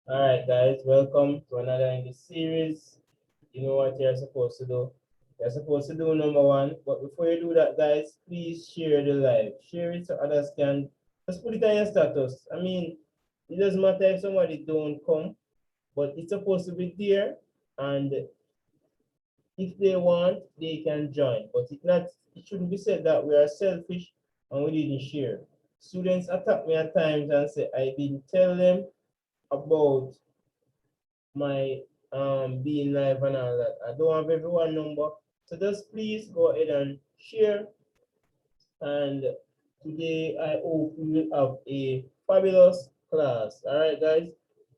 All right, guys, welcome to another in the series. You know what you're supposed to do. You're supposed to do number one, but before you do that, guys, please share the live. Share it so others can just put it on your status. I mean, it doesn't matter if somebody don't come, but it's supposed to be there, and if they want, they can join. But it shouldn't be said that we are selfish and we didn't share. Students attack me at times and say I didn't tell them about my being live and all that. I don't have everyone number. So just please go ahead and share. And today I hope we will have a fabulous class. All right, guys.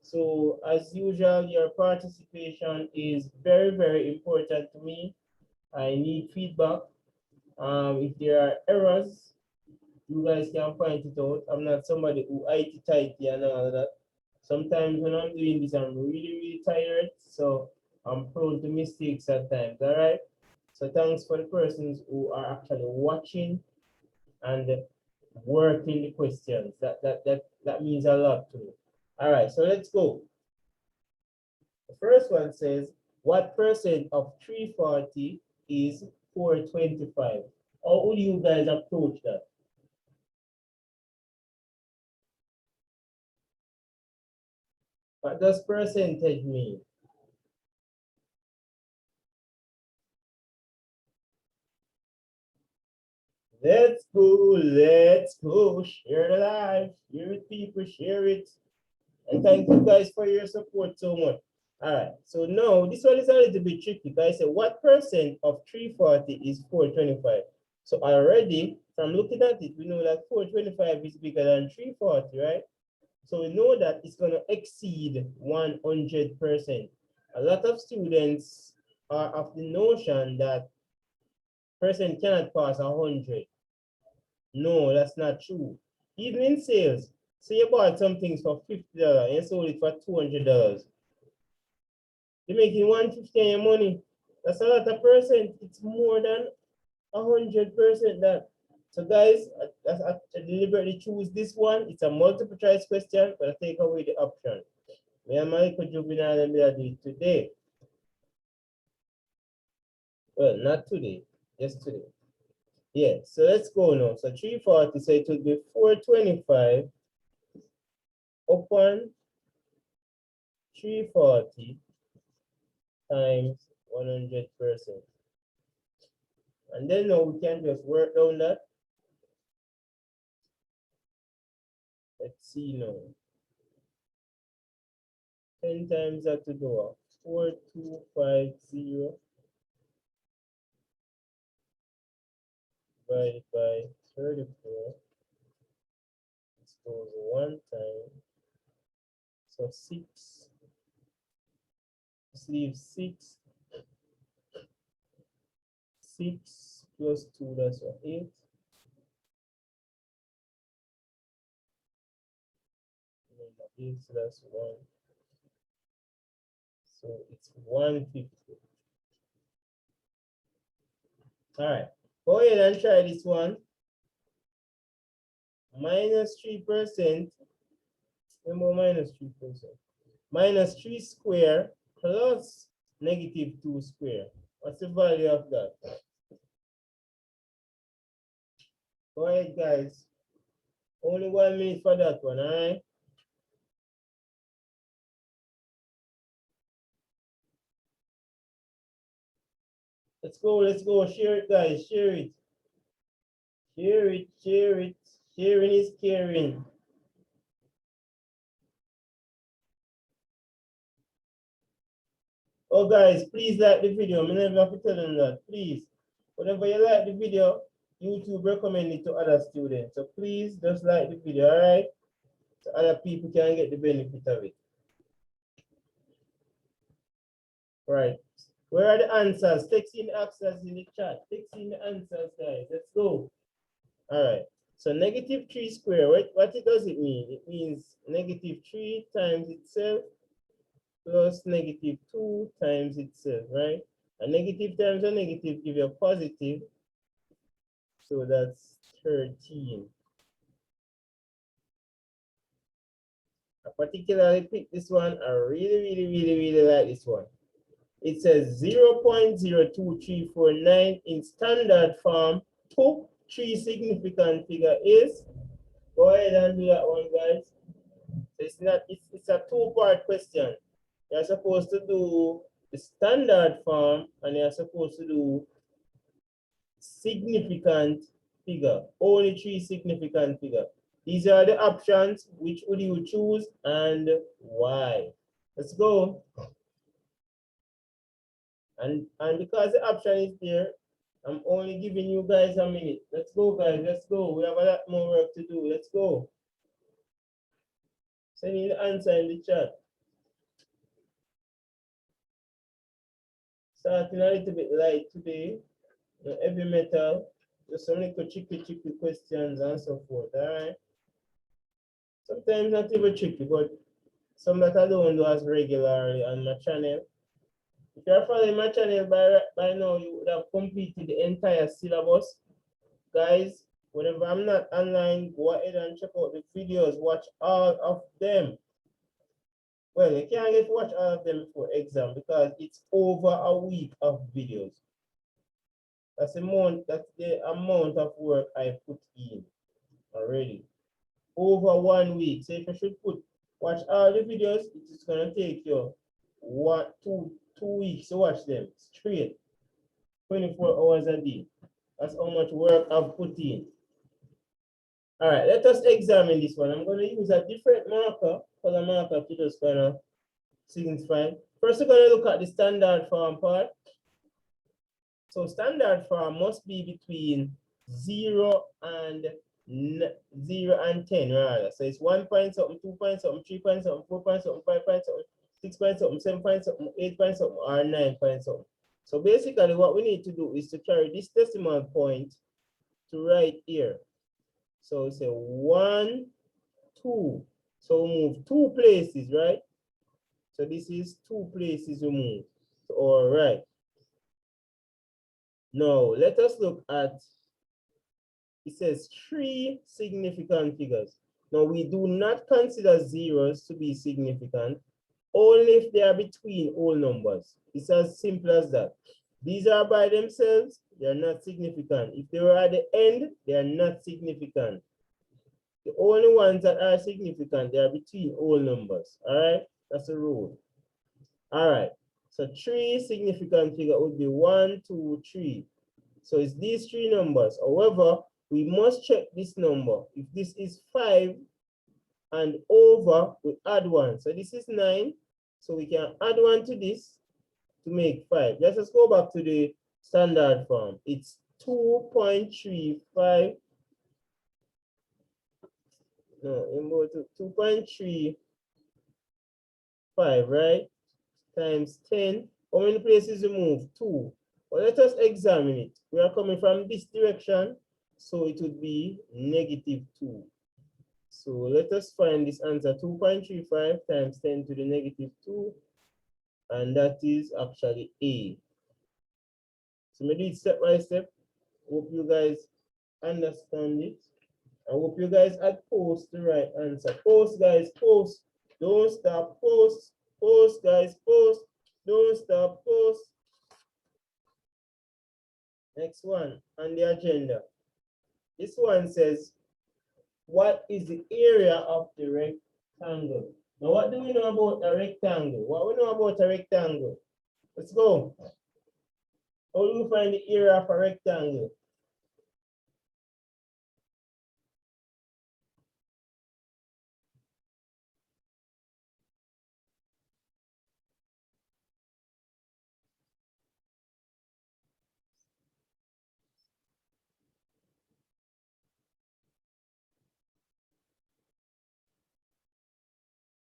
So as usual, your participation is very, very important to me. I need feedback. If there are errors, you guys can point it out. I'm not somebody who IT tighty and all that. Sometimes when I'm doing this, I'm really, really tired. So I'm prone to mistakes at times. All right. So thanks for the persons who are actually watching and working the questions. That means a lot to me. All right, so let's go. The first one says, what percent of 340 is 425? How would you guys approach that? What does percentage mean? Let's go, share the live, share it, people, share it. And thank you guys for your support so much. All right, so now this one is a little bit tricky. Guys, say what percent of 340 is 425? So already, from looking at it, we know that 425 is bigger than 340, right? So we know that it's going to exceed 100%. A lot of students are of the notion that percent cannot pass 100. No, that's not true. Even in sales, say you bought some things for $50 and you sold it for $200. You're making 150 on your money. That's a lot of percent. It's more than 100% that. So guys, I deliberately choose this one. It's a multiple choice question, but I take away the option. Me and Michael Juvenile and me do it today. Well, not today, just today. Yeah, so let's go now. So 340, so it would be 425 upon 340 times 100%. And then now we can just work down that. Let's see now. 10 times that to go up. 4250 divided by 34. This goes one time. So 6. Just leave 6. 6 plus 2, that's what, 8. And then 8, so that's 1. So it's 150. All right, go ahead and try this one. Minus 3%. Remember minus 3%. Minus 3 square plus negative 2 square. What's the value of that? Go ahead, guys. Only 1 minute for that one, all right? Let's go. Share it, guys. Share it. Share it, share it. Sharing is caring. Oh, guys, please like the video. I never have to tell them that. Please, whenever you like the video, YouTube recommend it to other students. So please just like the video, all right? So other people can get the benefit of it. Right. Where are the answers? Text in the answers in the chat. Text in the answers, guys. Let's go. All right. So negative 3 square, what does it mean? It means negative 3 times itself plus negative 2 times itself, right? A negative times a negative give you a positive. So that's 13. I particularly picked this one. I really like this one. It says 0.02349 in standard form. Top 3 significant figure is. Go ahead and do that one, guys. It's not. It's a two-part question. You're supposed to do the standard form, and you're supposed to do significant figure. Only 3 significant figure. These are the options. Which would you choose and why? Let's go. And because the option is there, I'm only giving you guys a minute. Let's go, guys. Let's go. We have a lot more work to do. Let's go. Send me the answer in the chat. Starting a little bit light today. Heavy metal. Just some little tricky questions and so forth. All right. Sometimes not even tricky, but some that I don't do as regularly on my channel. If you're following my channel by now, you would have completed the entire syllabus. Guys, whenever I'm not online, go ahead and check out the videos. Watch all of them. Well, you can't get to watch all of them for exam because it's over a week of videos. That's the amount of work I put in already. Over 1 week. So if you should watch all the videos, it is gonna take you 2 weeks to watch them straight, 24 hours a day. That's how much work I've put in. All right, let us examine this one. I'm going to use a different marker, color marker, to just kind of signify. First, we're going to look at the standard form part. So standard form must be between 0 and 10, rather. So it's 1 point something, 2 point something, 3 point something, 4 point something, 5 point something, 6 point something, 7 point something, 8 point something, or 9 point something. So basically what we need to do is to carry this decimal point to right here. So say 1, 2. So we move 2 places, right? So this is 2 places we move. So, all right. Now let us look at, it says 3 significant figures. Now we do not consider zeros to be significant, only if they are between whole numbers. It's as simple as that. These are by themselves, they are not significant. If they were at the end, they are not significant. The only ones that are significant, they are between whole numbers. All right, that's a rule. All right, so 3 significant figure would be 1, 2, 3. So it's these 3 numbers. However, we must check this number. If this is 5 and over, we add 1. So this is 9. So we can add 1 to this to make 5. Let's just go back to the standard form. It's 2.35. No, 2.35, right? Times 10. How many places we move? 2. Well, let us examine it. We are coming from this direction, so it would be -2. So let us find this answer, 2.35 times 10 to the -2, and that is actually A. So maybe it's step by step. Hope you guys understand it. I hope you guys had post the right answer. Post, guys, post. Don't stop, post. Post, guys, post. Don't stop, post. Next one on the agenda. This one says, what is the area of the rectangle? Now, what do we know about a rectangle? What we know about a rectangle? Let's go. How do you find the area of a rectangle?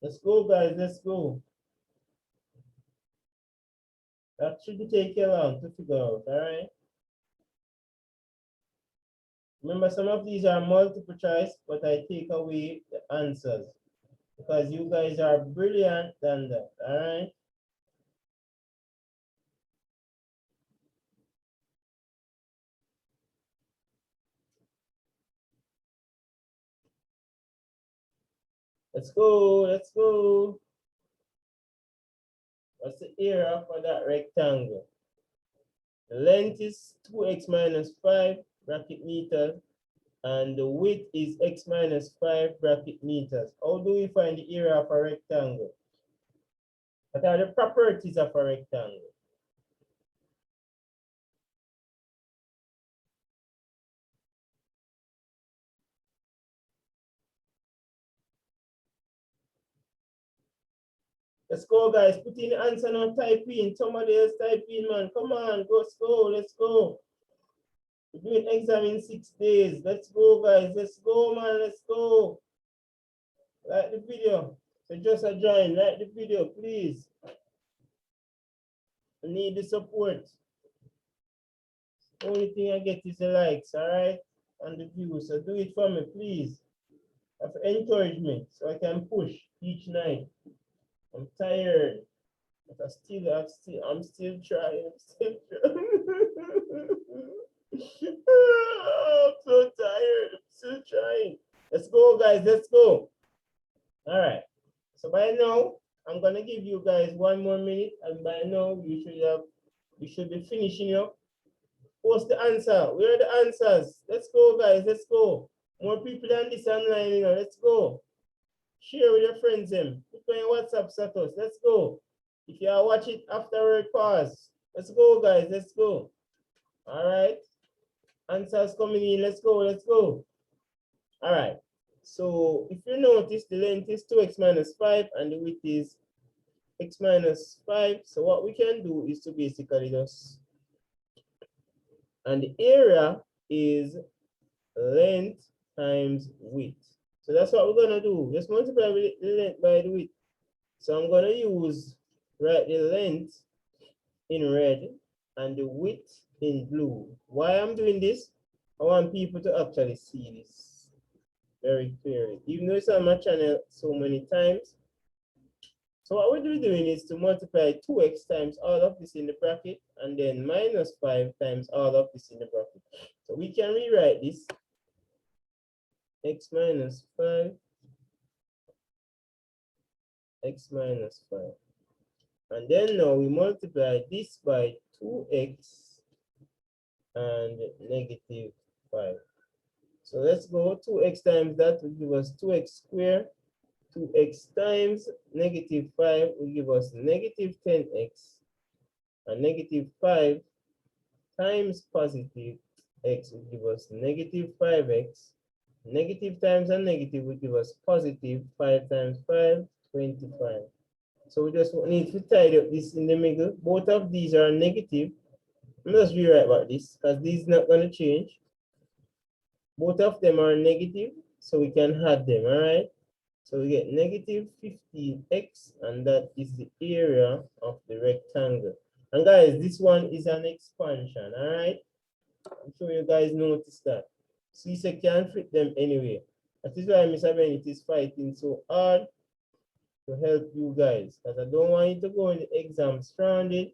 Let's go, guys. Let's go. That should take you long to figure out, all right? Remember, some of these are multiple choice, but I take away the answers because you guys are brilliant than that, all right? Let's go, let's go. What's the area for that rectangle? The length is 2x minus 5 bracket meters, and the width is x minus 5 bracket meters. How do we find the area of a rectangle? What are the properties of a rectangle? Let's go, guys. Put in the answer now. Type in. Somebody else type in, man. Come on, let's go. Let's go. We're doing exam in 6 days. Let's go, guys. Let's go, man. Let's go. Like the video. So just a join. Like the video, please. I need the support. Only thing I get is the likes, all right? And the views. So do it for me, please. Have encouragement so I can push each night. I'm tired. But I'm still trying. I'm still trying. I'm so tired. I'm still trying. Let's go, guys. Let's go. All right. So by now, I'm gonna give you guys 1 more minute, and by now you should be finishing up. Post the answer. Where are the answers? Let's go, guys. Let's go. More people than this online, you know. Let's go. Share with your friends, them. Put on your WhatsApp status. Let's go. If you are watching afterward, pause. Let's go, guys. Let's go. All right. Answers coming in. Let's go. Let's go. All right. So if you notice, the length is 2x minus 5 and the width is x minus 5. So what we can do is to basically just, and the area is length times width. So that's what we're gonna do. Just multiply the length by the width. So I'm gonna write the length in red and the width in blue. Why I'm doing this? I want people to actually see this very clearly. Even though it's on my channel so many times. So what we're doing is to multiply 2x times all of this in the bracket and then minus 5 times all of this in the bracket. So we can rewrite this x minus 5, x minus 5. And then now we multiply this by 2x and negative 5. So let's go. 2x times that will give us 2x squared. 2x times negative 5 will give us negative 10x. And negative 5 times positive x will give us negative 5x. Negative times a negative will give us positive 5 times 5, 25. So we just need to tidy up this in the middle. Both of these are negative. I'm just rewrite about this because this is not going to change. Both of them are negative, so we can add them, all right? So we get negative 15x, and that is the area of the rectangle. And guys, this one is an expansion, all right? I'm sure you guys notice that. So Csec can't fit them anyway. That is why Mr. Bennett is fighting so hard to help you guys, because I don't want you to go in the exam stranded.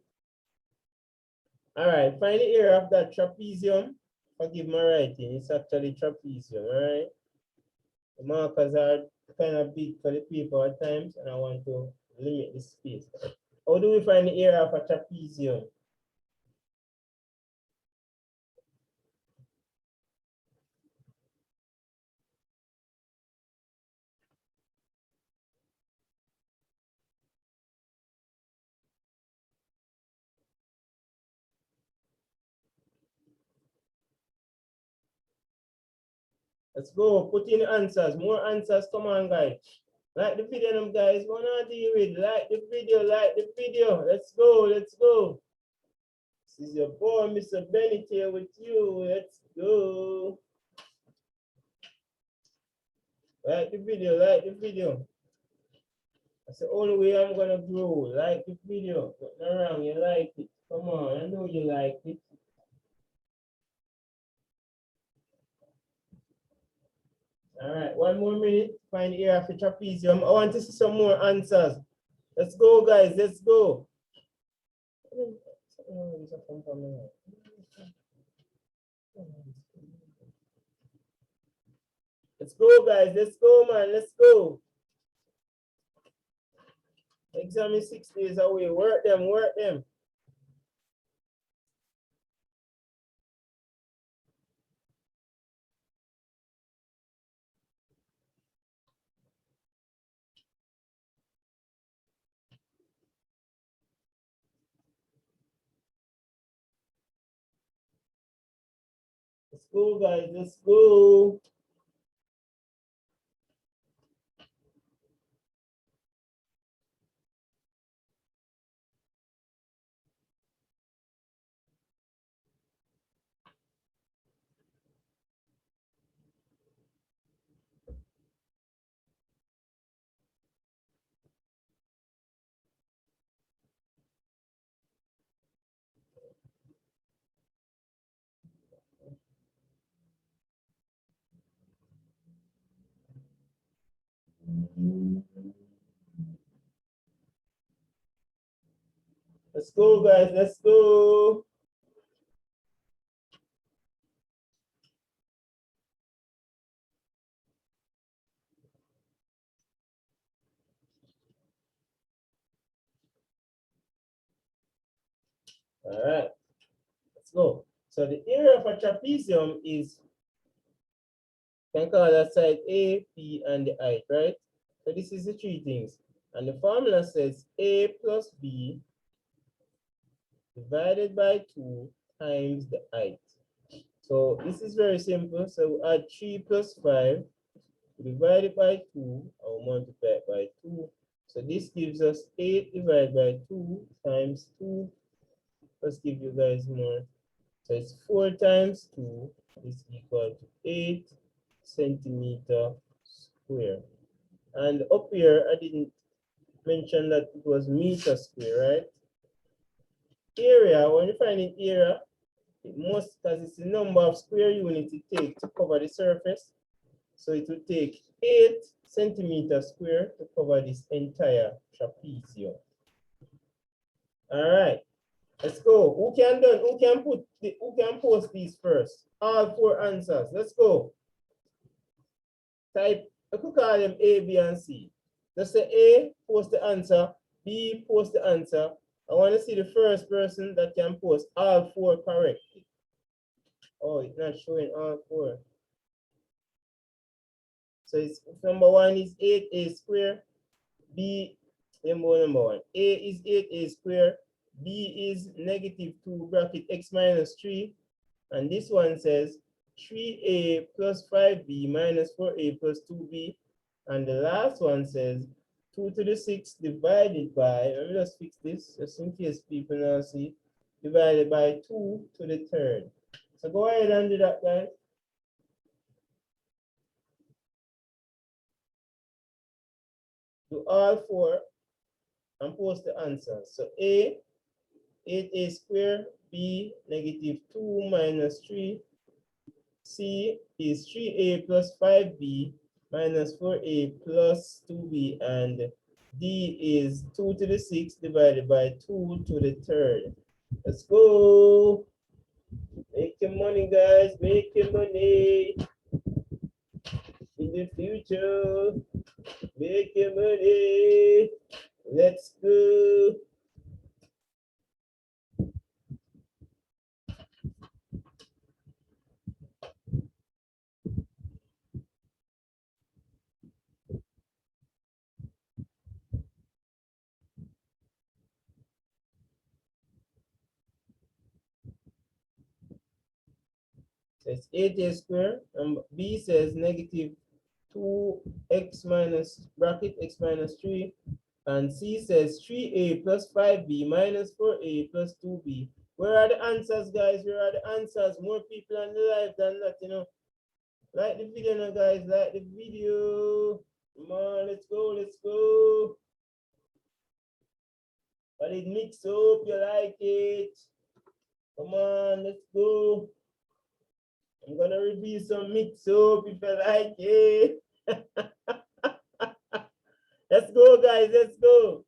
All right, find the area of that trapezium. Forgive my writing, it's actually trapezium, all right? The markers are kind of big for the paper at times, and I want to limit the space. How do we find the area of a trapezium? Let's go, put in the answers, more answers, come on guys. Like the video, guys, what are you with? Like the video, let's go, let's go. This is your boy, Mr. Bennett here with you, let's go. Like the video. That's the only way I'm gonna grow. Like the video, nothing wrong, you like it. Come on, I know you like it. All right, 1 more minute. Find the area of the trapezium. I want to see some more answers. Let's go, guys. Let's go. Let's go, guys. Let's go, man. Let's go. Exam is 6 days away. Work them, work them. Let's go, guys. Let's go. Let's go, guys. Let's go. All right. Let's go. So the area of a trapezium is, can call that side A, B, and the height, right? So this is the three things. And the formula says A plus B divided by 2 times the height. So this is very simple. So we add 3 plus 5, divide it by 2, and multiply it by 2. So this gives us 8 divided by 2 times 2. Let's give you guys more. So it's 4 times 2 is equal to 8 centimeter square. And up here, I didn't mention that it was meter square, right? Area, when you find an area, it must, because it's the number of square units it takes to cover the surface. So it will take 8 centimeter square to cover this entire trapezium. All right, let's go. Who can done? Who can put the, who can post these first? All 4 answers. Let's go. Type, I could call them A, B, and C. Just say A, post the answer. B, post the answer. I want to see the first person that can post all 4 correctly. Oh, it's not showing all 4. So it's number 1 is 8A square. B, number 1. A is 8A square. B is negative 2 bracket x minus 3. And this one says 3A plus 5B minus 4A plus 2B. And the last one says 2 to the 6 divided by, let me just fix this just in case people now see, divided by 2 to the 3rd. So go ahead and do that, guys. Do all 4 and post the answers. So A, 8A square, B, negative 2 minus 3, C is 3A plus 5B minus 4A plus 2B, and D is 2 to the 6 divided by 2 to the 3rd. Let's go. Make your money, guys. Make your money in the future. Make your money. Let's go. It's 8A square, and B says negative 2x minus bracket x minus 3, and C says 3A plus 5B minus 4A plus 2B. Where are the answers, guys? Where are the answers? More people on the live than that, you know. Like the video now, guys. Like the video. Come on, let's go, let's go. But it mix up, you like it. Come on, let's go. I'm gonna reveal some mix up if you like it. Let's go, guys, let's go.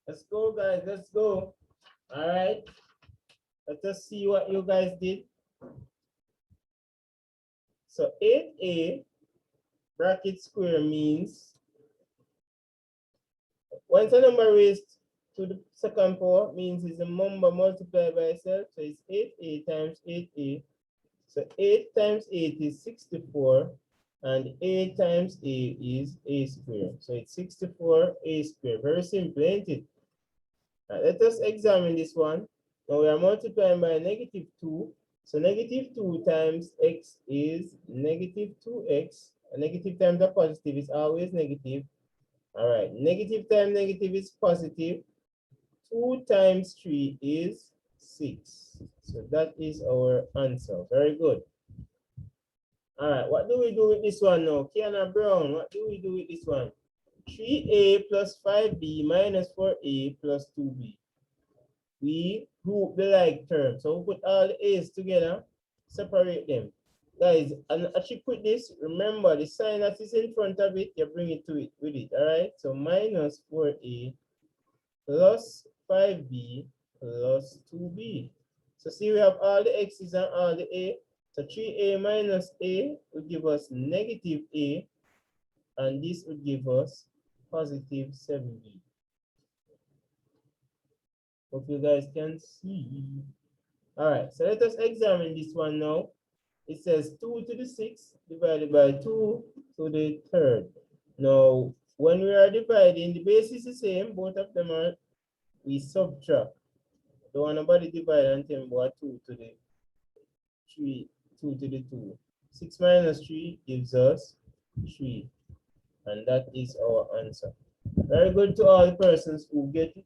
Let's go, guys. Let's go. All right. Let us see what you guys did. So 8a bracket square means once a number raised to the second power means it's a number multiplied by itself. So it's 8a times 8a. So 8 times 8 is 64. And a times a is a squared. So it's 64a squared. Very simple, ain't it? Now let us examine this one. Now we are multiplying by -2. So -2 times x is -2x. A negative times a positive is always negative. All right, negative times negative is positive. 2 times 3 is 6. So that is our answer. Very good. All right, what do we do with this one now? Kiana Brown, what do we do with this one? 3a plus 5b minus 4a plus 2b. We group the like terms. So we put all the a's together, separate them. Guys, and as you put this, remember the sign that is in front of it, you bring it to it with it. All right, so minus 4a plus 5b plus 2b. So see, we have all the x's and all the a. So 3a minus a will give us negative a, and this will give us positive 7b. Hope you guys can see. All right, so let us examine this one now. It says 2 to the 6 divided by 2 to the third. Now, when we are dividing, the base is the same. Both of them are, we subtract. Don't want nobody divide and tell me what 2 to the 3, 2 to the 2. 6 minus 3 gives us 3. And that is our answer. Very good to all the persons who get it.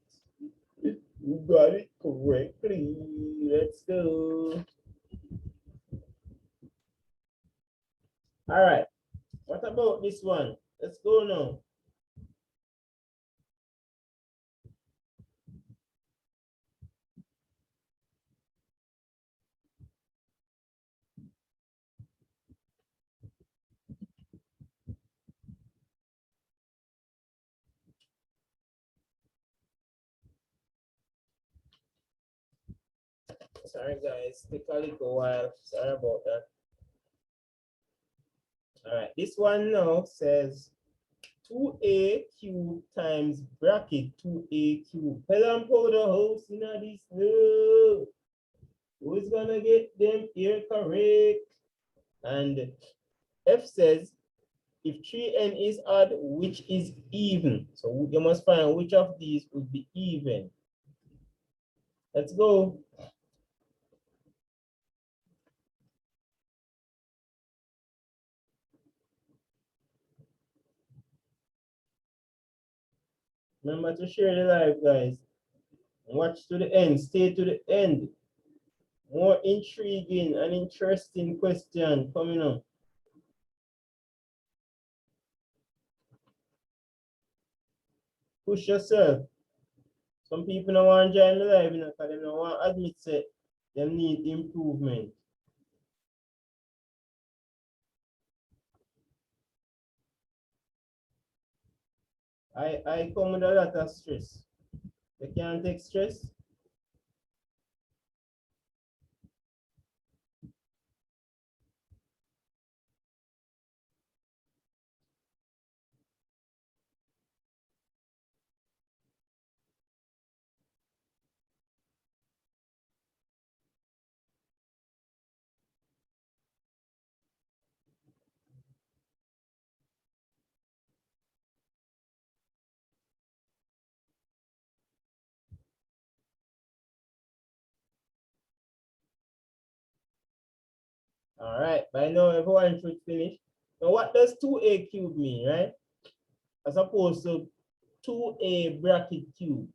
You got it correctly. Let's go. All right. What about this one? Let's go now. Sorry guys, take a little while. Sorry about that. All right, this one now says 2a cubed times bracket 2a cubed. Pell and powder house in this. No. Who's gonna get them here correct? And F says if 3n is odd, which is even? So you must find which of these would be even. Let's go. Remember to share the live, guys. Watch to the end. Stay to the end. More intriguing and interesting question coming up. Push yourself. Some people don't want to join the live, you know, because they don't want to admit that they need improvement. I come with a lot of stress. They can't take stress. All right, by now everyone should finish. Now what does 2a cubed mean, right? As opposed to 2a bracket cube.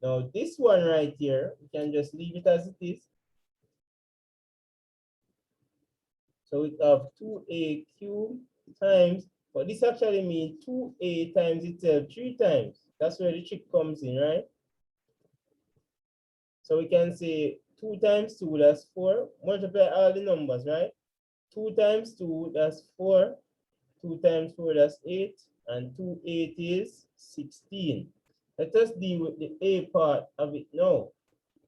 Now this one right here, we can just leave it as it is. So we have 2a cubed times, but this actually means 2a times itself 3 times. That's where the trick comes in, right? So we can say 2 times 2, that's 4. Multiply all the numbers, right? 2 times 2, that's 4. 2 times 4, that's 8. And 2 8 is 16. Let us deal with the A part of it now.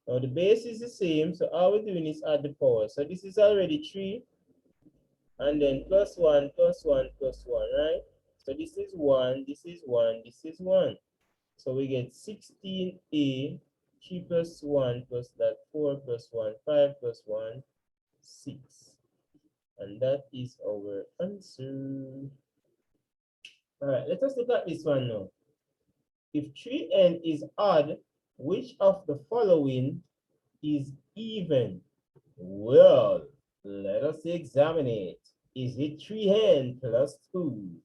Now the base is the same, so all we're doing is add the power. So this is already 3, and then plus 1, plus 1, plus 1, right? So this is 1, this is 1, this is 1. So we get 16A, 3 plus 1 plus that, 4 plus 1, 5 plus 1, 6. And that is our answer. All right, let us look at this one now. If 3n is odd, which of the following is even? Well, let us examine it. Is it 3n plus 2?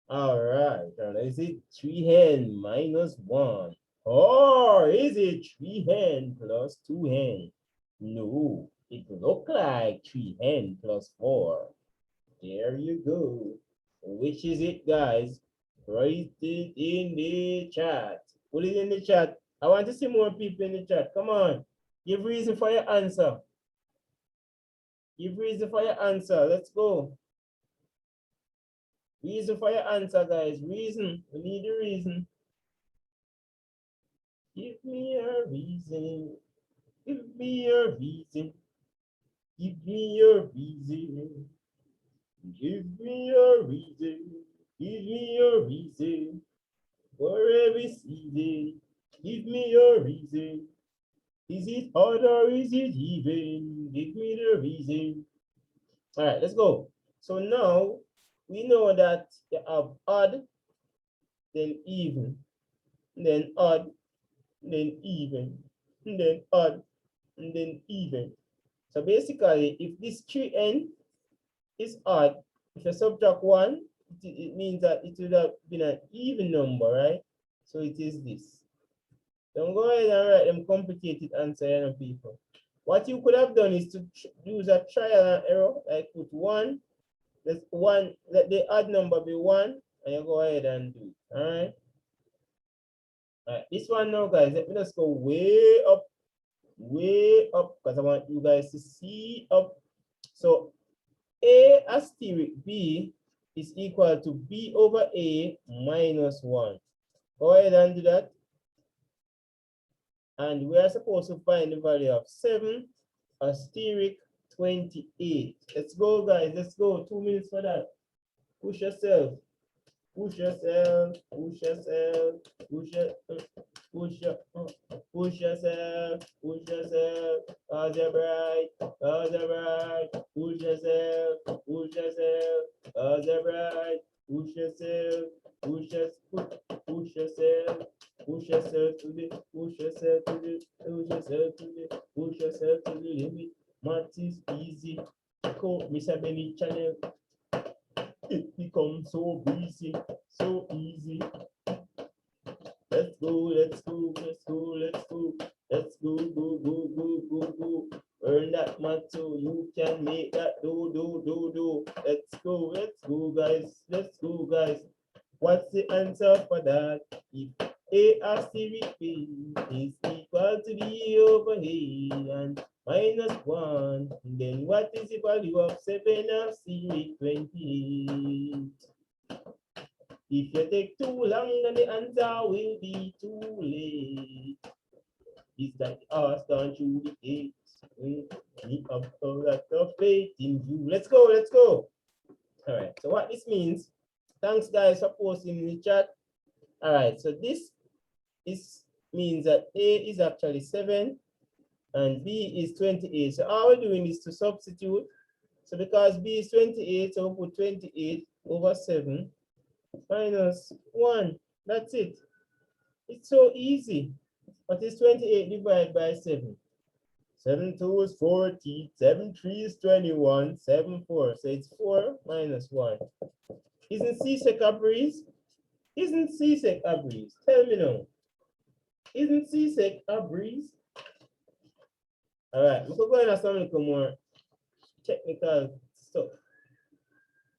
All right, and is it 3n minus 1? Or is it 3n plus 2n? No, it looks like 3n plus 4. There you go. Which is it, guys? Write it in the chat. Put it in the chat. I want to see more people in the chat. Come on. Give reason for your answer. Give reason for your answer. Let's go. Reason for your answer, guys. Reason. We need a reason. Give me a reason. Give me a reason. Give me a reason. Give me a reason. Give me a reason. For every season. Give me a reason. Is it odd or is it even? Give me the reason. All right, let's go. So now we know that you have odd, then even, then odd, then even, and then odd, and then even. So basically, if this 3n is odd, if you subtract 1, it means that it would have been an even number, right? So it is this. Don't go ahead and write them complicated answer, you know, people. What you could have done is to use a trial and error, like put 1, let the odd number be 1, and you go ahead and do it. All right. All right, this one now, guys, let me just go way up, because I want you guys to see up. So A asterisk B is equal to B over A minus 1. Go ahead and do that. And we are supposed to find the value of 7 asterisk 28. Let's go, guys. Let's go. 2 minutes for that. Push yourself. Push yourself. Push yourself. Push yourself. Push yourself. Push yourself. Algebraic. Algebraic. Push yourself. Push yourself. Algebraic. Push yourself. Push yourself. Push yourself. Push yourself to the, push yourself to the, push yourself to the, push yourself to the limit. Math is easy. Call Mr. Benny channel. It becomes so easy, so easy. Let's go, let's go, let's go, let's go, let's go, go, go, go, go, go. Earn that math so you can make that do. Let's go, guys. Let's go, guys. What's the answer for that? If A asterisk B is equal to B over A and minus 1, then what is the value of 7 asterisk 28? If you take too long, then the answer will be too late. Is that us don't you the gate? We have a lot of faith in you. Let's go, let's go. All right, so what this means, thanks guys for posting in the chat. All right, so this means that A is actually 7 and B is 28. So all we're doing is to substitute. So because B is 28, so we'll put 28 over 7 minus 1. That's it. It's so easy. What is 28 divided by 7? 7 2 is 40, 7 3 is 21, 7 4. So it's 4 minus 1. Isn't C-sec a breeze? Isn't C-sec a breeze? Tell me now. Isn't C-sec a breeze? All right, we're going to some little more technical stuff.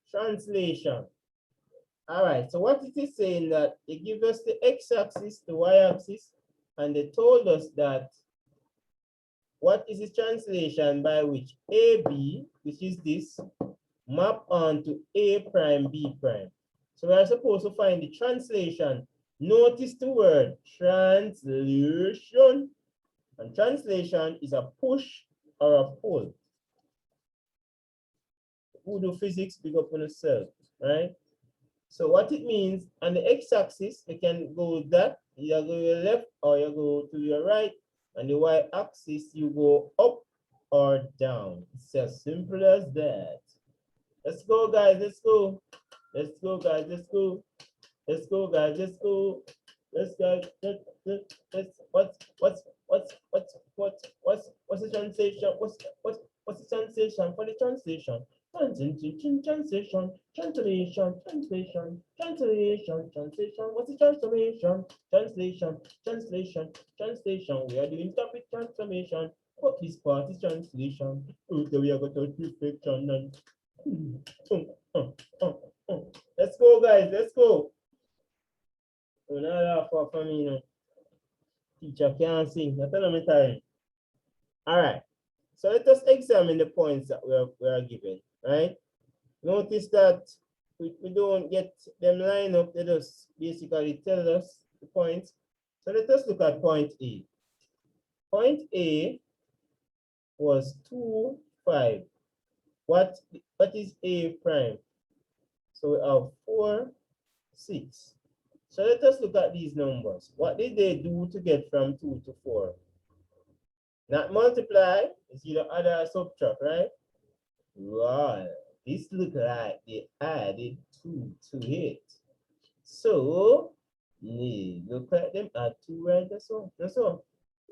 Translation. All right, so what it is saying that they give us the x-axis, the y-axis, and they told us that what is the translation by which AB, which is this, map onto A prime, B prime. So we are supposed to find the translation, Notice the word translation. And translation is a push or a pull. Who do physics, big up on yourself, right? So what it means on the x-axis, you can go that, you go to your left or you go to your right. And the y-axis, you go up or down. It's as simple as that. Let's go, guys. Let's go. Let's go, guys. Let's go. Let's go, guys. Let's go. Let's go. What's the translation? What's the translation for the translation? Translation, translation, translation, translation, translation, translation. What's the transformation? Translation, translation, translation. We are doing topic transformation. What this part is translation. Okay, we are going to reflection and let's go, guys. Let's go. So now laugh for me, you know. Teacher can't sing. That's all I'm time. All right. So let us examine the points that we are given, right? Notice that we don't get them line up. They just basically tell us the points. So let us look at point A. Point A was 2, 5. What is A prime? So we have 4, 6. So let us look at these numbers. What did they do to get from 2 to 4? Not multiply, it's either add or subtract, right? Wow, this look like they added 2 to it. So, look like them add 2 right or so. That's all.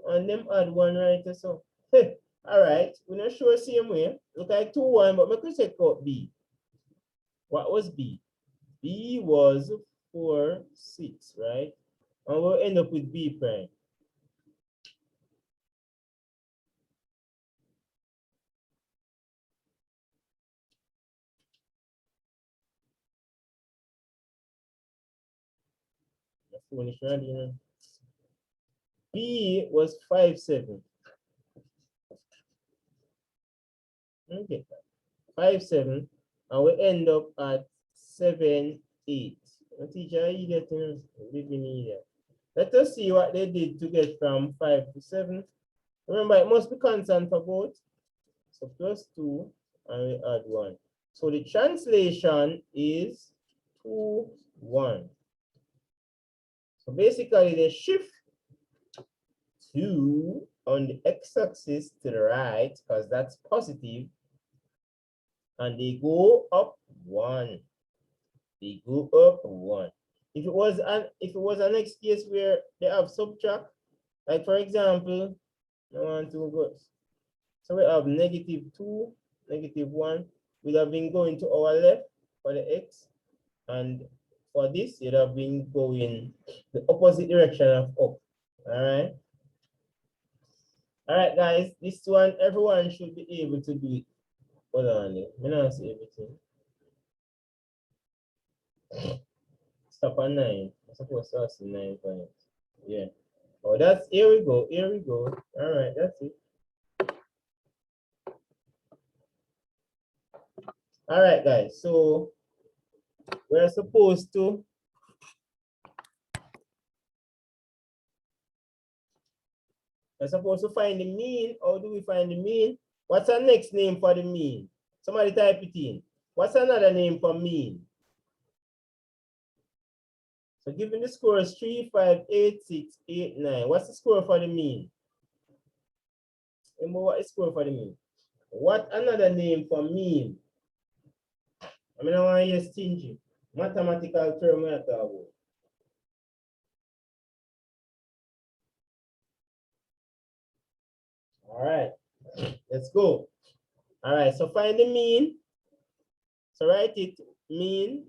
And them add 1 right or so. All right, we're not sure same way. Look like 2, 1, but we could check out B. What was B? B was 4, 6, right? And we'll end up with B prime. B was 5, 7. Okay, 5, 7, and we end up at 7, 8. Teacher, you get to living here. Let us see what they did to get from 5 to 7. Remember, it must be constant for both. So plus 2, and we add 1. So the translation is 2, 1. So basically, they shift 2 on the x-axis to the right, because that's positive, and they go up 1. They go up 1. If it was an next case where they have subtract, like for example, I want to go. So we have -2, -1. We'd have been going to our left for the x, and for this, you'd have been going the opposite direction of up. All right. All right, guys. This one, everyone should be able to do it. Hold on, let me not see everything. Stop at 9. I'm supposed to see 9 points. Yeah. Oh, that's here we go. Here we go. All right, that's it. All right, guys. So we're supposed to find the mean. How do we find the mean? What's our next name for the mean? Somebody type it in. What's another name for mean? So given the score is 3, 5, 8, 6, 8, 9. What's the score for the mean? Remember what is score for the mean? What another name for mean? I mean, I want to hear stingy. Mathematical term we are talking about. All right, let's go. All right, so find the mean. So write it, mean,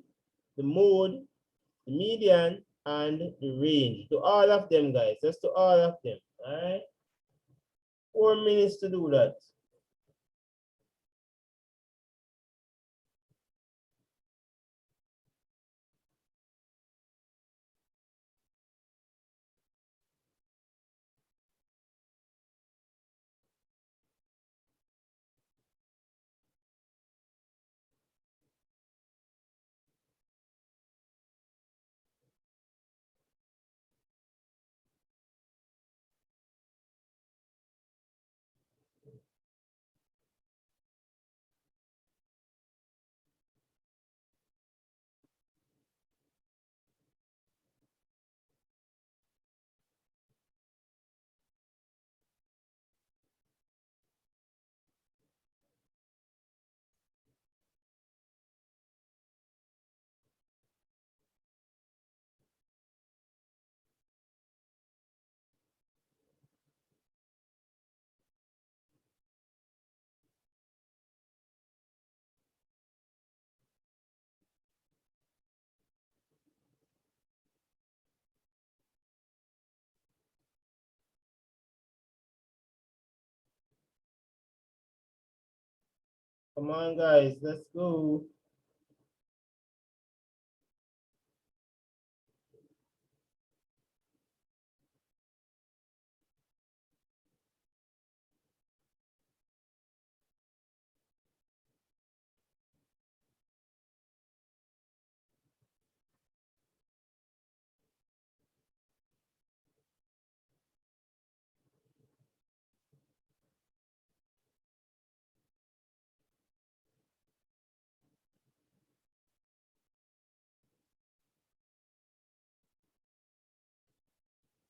the mode, the median, and the range. To all of them, guys. Just to all of them. All right. 4 minutes to do that. Come on, guys, let's go.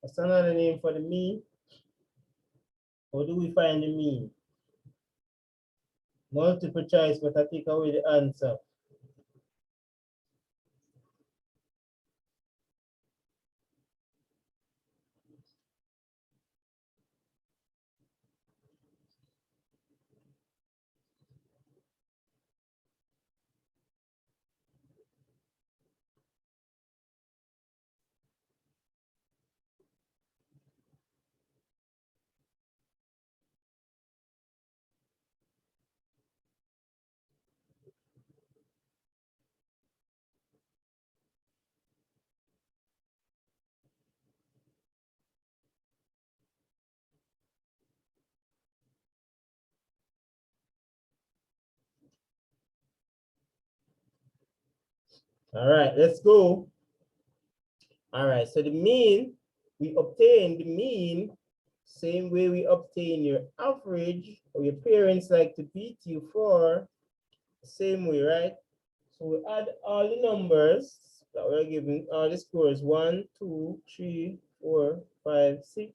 That's another name for the mean. How do we find the mean? Multiple choice, but I take away the answer. All right, let's go. All right, so the mean, we obtain the mean same way we obtain your average, or your parents like to beat you for, the same way, right? So we add all the numbers that we're given, all the scores, 1, 2, 3, 4, 5, 6.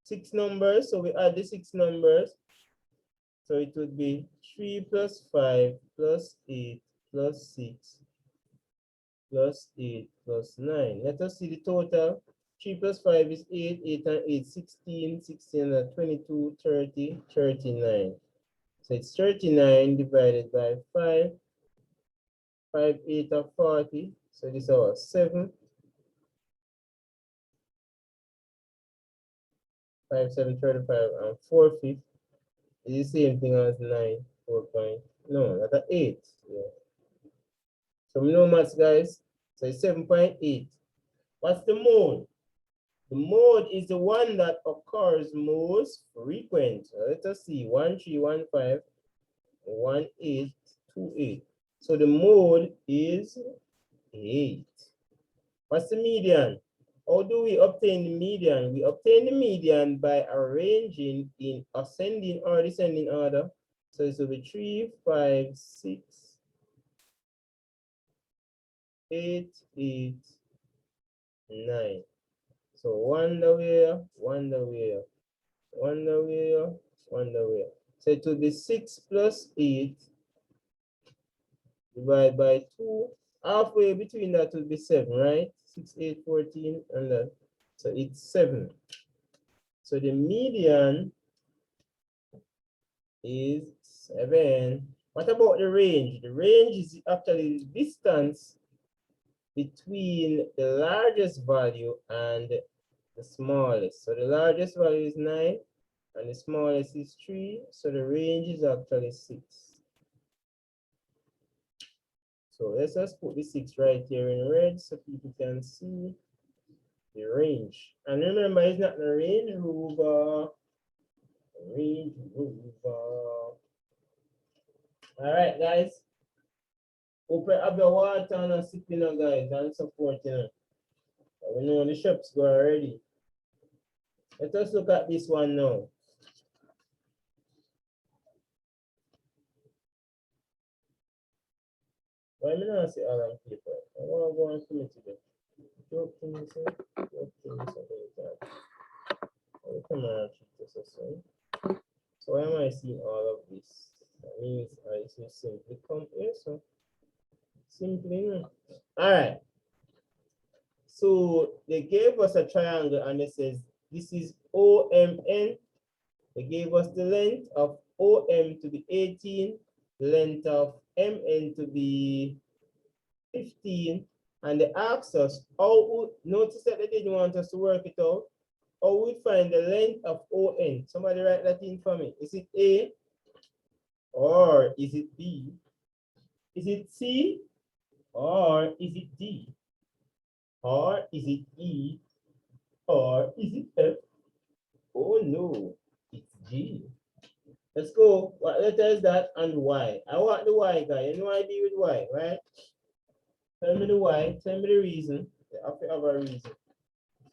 6 numbers, so we add the 6 numbers. So it would be 3 plus 5 plus 8 plus 6 plus 8 plus 9. Let us see the total. 3 plus 5 is 8, 8 and 8, 16, 16 and 22, 30, 39. So it's 39 divided by 5. 5, 8 are 40. So this is our 7. 5, 7, 35 and 4 fifths is the same thing as 9, 4 point. No, that's an 8. Yeah. So we know maths, guys. So it's 7.8. What's the mode? The mode is the one that occurs most frequent. Let us see, 1, 3, 1, 5, 1, 8, 2, 8. So the mode is 8. What's the median? How do we obtain the median? We obtain the median by arranging in ascending or descending order. So it will be 3, 5, 6, 8, 8, 9. So one the way, one the way, one the way, one the way. So it will be 6 plus 8 divided by 2. Halfway between that will be 7, right? 6, 8, 14, and that. So it's 7. So the median is 7. What about the range? The range is actually the distance between the largest value and the smallest. So the largest value is 9 and the smallest is 3. So the range is actually 6. So let's just put the 6 right here in red so people can see the range. And remember, it's not the range rover. Range rover. All right, guys. Open up your water and sip, guys, and support, We know the shops go already. Let us look at this one now. Why me not see all them people? I want to go and commit to them. Joke to me, sir. Joke to me, sir. Oh, come on, so why am I seeing all of this? That means I should simply come here, so simply. All right. So they gave us a triangle and it says this is OMN. They gave us the length of OM to be 18, the length of MN to be 15, and they asked us, notice that they didn't want us to work it out. How we find the length of ON? Somebody write that in for me. Is it A, Or is it B? Is it C? Or is it D? Or is it E? Or is it F? Oh no, it's G. Let's go. What letter is that and why? I want the why, guy. You know I deal with why, right? Tell me the why. Tell me the reason. You have to have a reason.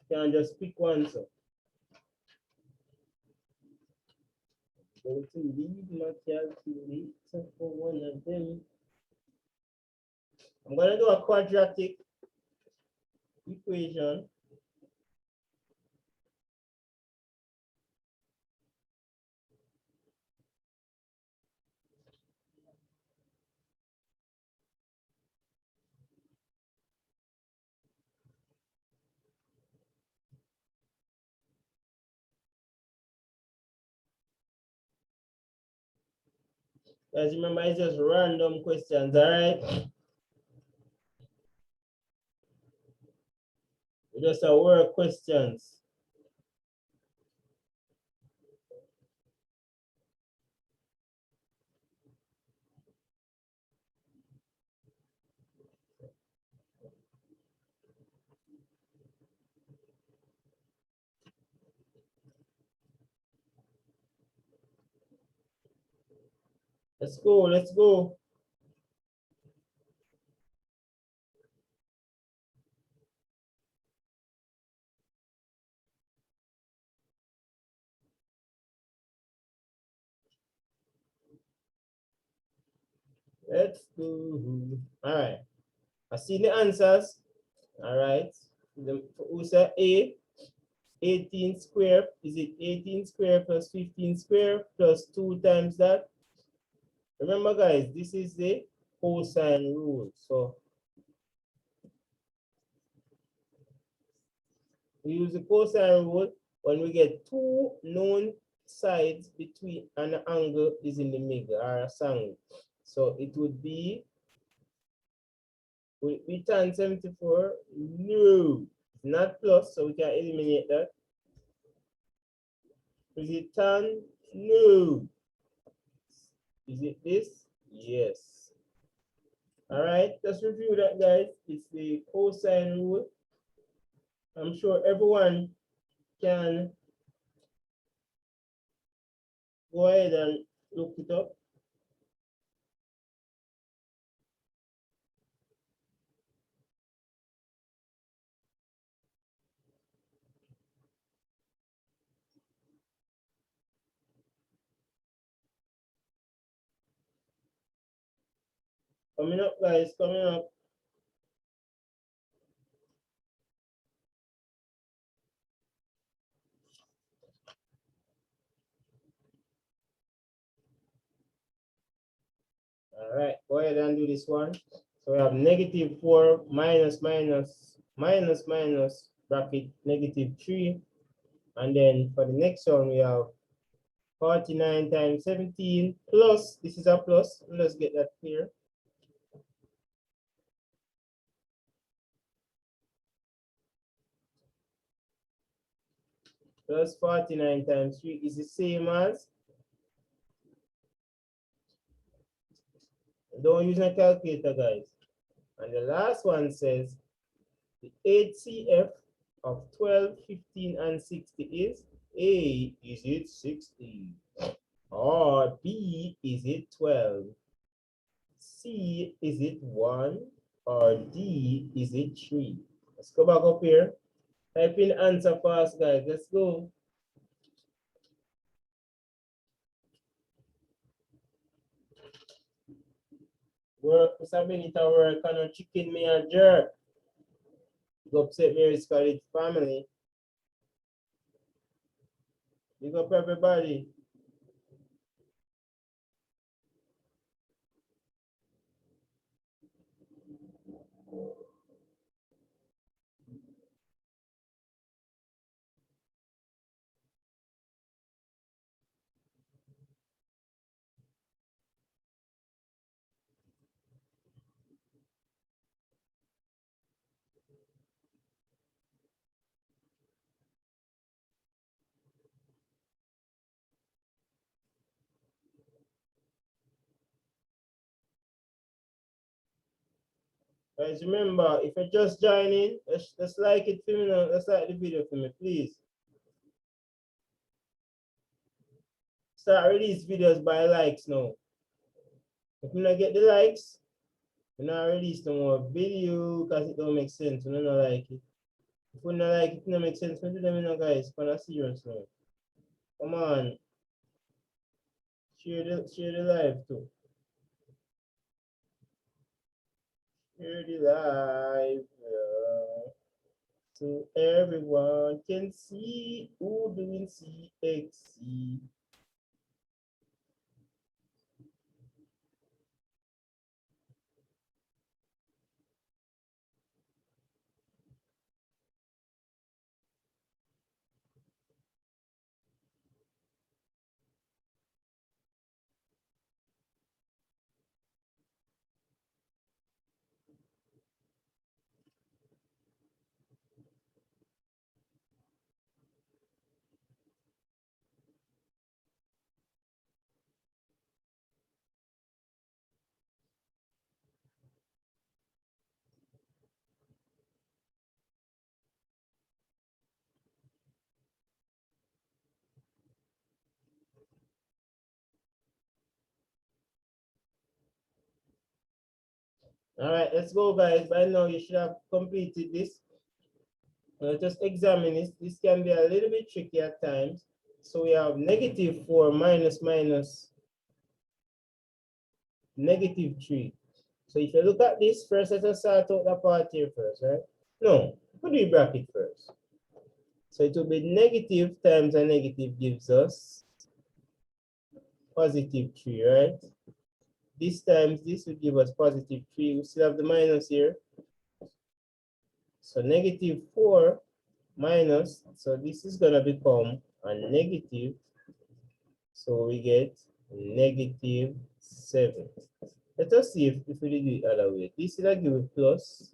You can't just pick one. So go to leave my calculator for one of them. I'm gonna do a quadratic equation. Guys, remember it's just random questions, all right? Just a word questions. Let's go, let's go. Let's go. All right. I see the answers. All right. Who said A? 18 square. Is it 18 square plus 15 square plus 2 times that? Remember, guys, this is the cosine rule. So we use the cosine rule when we get two known sides between an angle is in the middle or a angle. So it would be, will it be tan 74? No, it's not plus, so we can eliminate that. Is it tan? No. Is it this? Yes. All right, let's review that, guys. It's the cosine rule. I'm sure everyone can go ahead and look it up. Coming up, guys, coming up. All right, go ahead and do this one. So we have -4 minus bracket -3. And then for the next one, we have 49 times 17 plus, this is a plus. Let's get that clear. Plus 49 times 3 is the same as, don't use a calculator, guys. And the last one says the HCF of 12, 15, and 60 is A, is it 60? Or B, is it 12? C, is it 1? Or D, is it 3? Let's go back up here. Type in answer fast, guys. Let's go. Work for some minute of work and a chicken me a jerk. Go upset Mary's College family. Big up everybody. Guys, remember, if you're just joining, let's like it for me now. Let's like the video for me, please. Start release videos by likes now. If you not get the likes, you not release no more video because it don't make sense. You don't like it. If you not like it, it don't make sense. Do them, guys. Kind of serious now. Come on. Share the live too. Share the live. So everyone can see who doing CXC. All right, let's go, guys. By now, you should have completed this. Just examine this. This can be a little bit tricky at times. So we have -4 minus -3. So if you look at this first, let us sort out the part here first, right? No, put the bracket first. So it will be negative times a negative gives us +3, right? This times this will give us +3. We still have the minus here. So -4 minus, so this is going to become a negative. So we get -7. Let us see if we do it other way. This will give you plus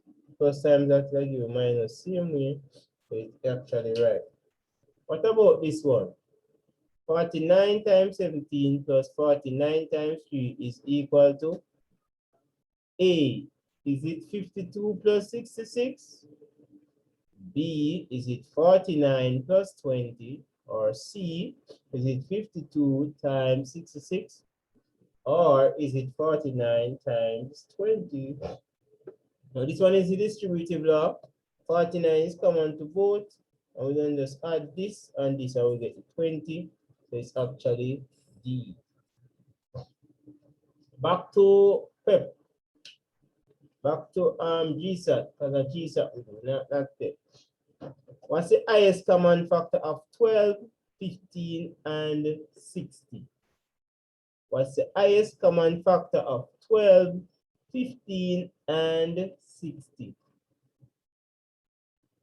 times that will give you minus, same way. So it's actually right. What about this one? 49 times 17 plus 49 times 3 is equal to A. Is it 52 plus 66? B. Is it 49 plus 20? Or C. Is it 52 times 66? Or is it 49 times 20? Now this one is the distributive law. 49 is common to both. And we then just add this and this and we get 20. So it's actually D. Back to PEP. Back to GSAT, because a GSAT we do not PEP. What's the highest common factor of 12, 15, and 60? What's the highest common factor of 12, 15, and 60?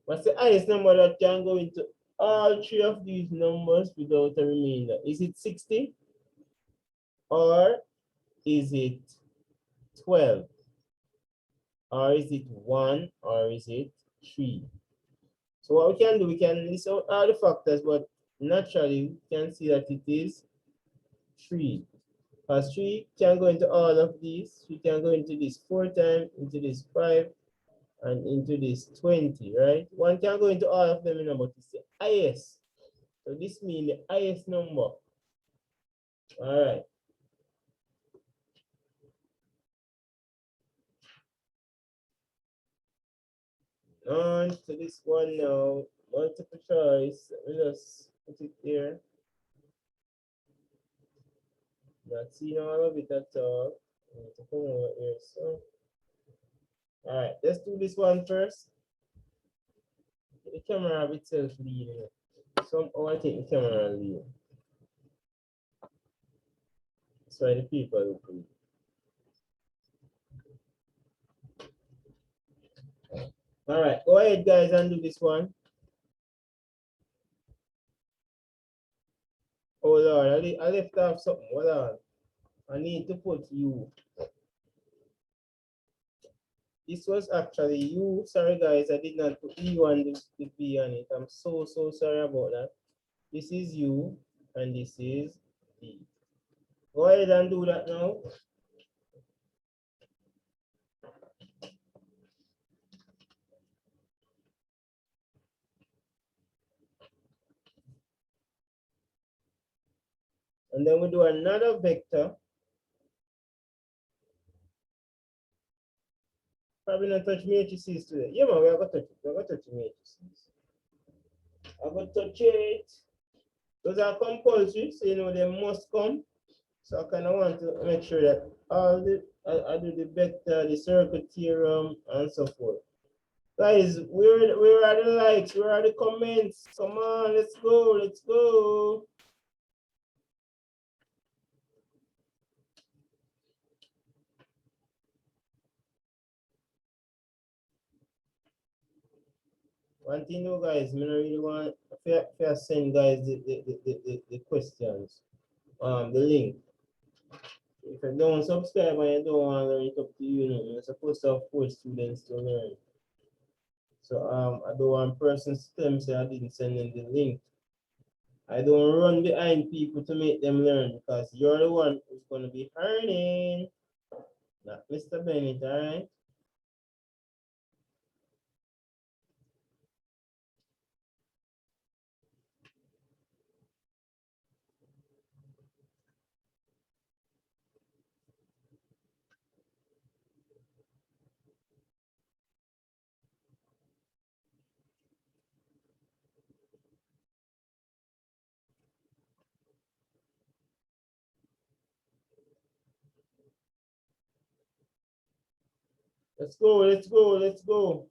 What's the highest number that can go into all three of these numbers without a remainder? Is it 60? Or is it 12? Or is it 1? Or is it 3? So what we can do, we can list out all the factors, but naturally we can see that it is 3. Because 3 can go into all of these. 3 can go into this 4 times, into this 5, and into this 20, right? 1 can go into all of them, but it's the highest. So this means the highest number. All right. On to this one now. Multiple choice. Let me just put it here. Not seeing all of it at all. I need to come over here. So, all right, let's do this one first. The camera of itself leading. Somehow I think the camera leading. That's why the people look lead. All right, go ahead, guys, and do this one. Oh Lord, I left off something. Hold on. I need to put you. This was actually you. Sorry, guys, I did not put you and the V on it. I'm so sorry about that. This is you, and this is V. Go ahead and do that now. And then we do another vector. Probably not touch matrices today. Yeah, man, we are going to touch it. We're going to touch matrices. I'm going to touch it. Those are compulsory, so you know they must come. So I kind of want to make sure that all the I do the vector, the circle theorem, and so forth. Guys, where are the likes? Where are the comments? Come on, let's go, let's go. One thing though, guys, I don't really want if I send guys the questions, the link. If you don't subscribe and you don't want to learn, it up to you, you're supposed to force students to learn. So I don't want persons to tell me say I didn't send them the link. I don't run behind people to make them learn because you're the one who's going to be earning, not Mr. Bennett, all right? Let's go, let's go, let's go.